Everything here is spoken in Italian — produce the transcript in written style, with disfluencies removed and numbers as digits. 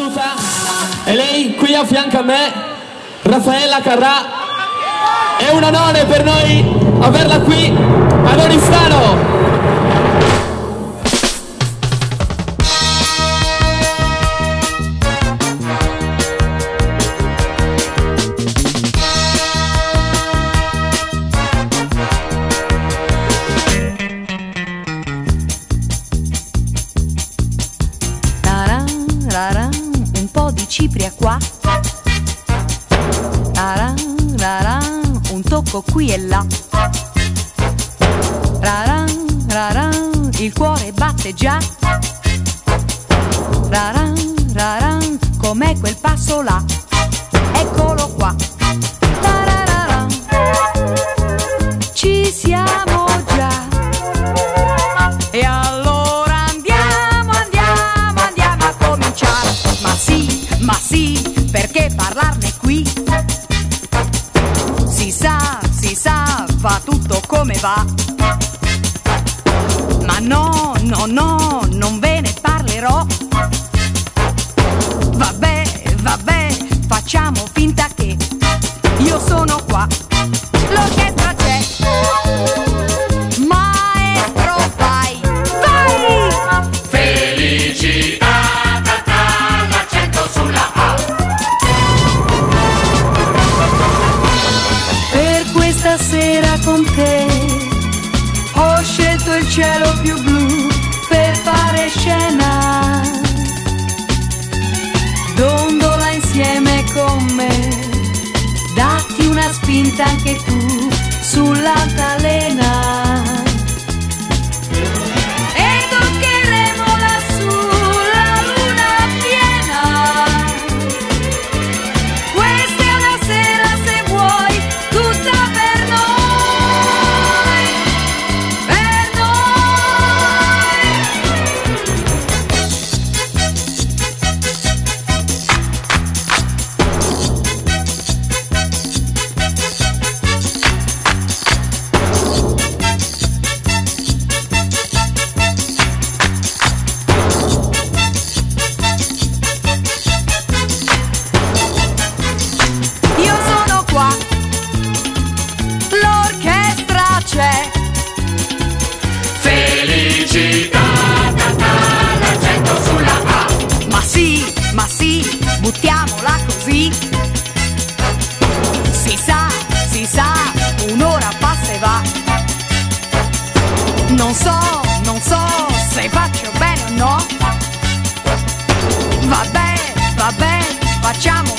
conosciuta e lei qui a fianco a me, Raffaella Carrà. È un onore per noi averla qui ad Oristano. Un po' di cipria qua, un tocco qui e là, il cuore batte già, com'è quel passo là, eccolo qua, ci siamo già, e allora andiamo a cominciare, ma sì, perché parlarne qui? Si sa, fa tutto come va. Ma no, non ve ne parlerò. Vabbè, facciamo finta che io sono qua. L'orchestra c'è. Maestro, vai! Felicità, l'accento sulla A. Per questa sera con te ho scelto il cielo più blu per fare scena. Dondola insieme con me, datti una spinta anche tu sull'altalena. E toccheremo lassù la luna piena. Questa è una sera, se vuoi, tutta per noi, per noi. Io sono qua, l'orchestra c'è. Felicità, l'accento sulla A. Ma sì, buttiamola così. Si sa, un'ora passa e va. Non so se faccio bene o no. Vabbè, facciamo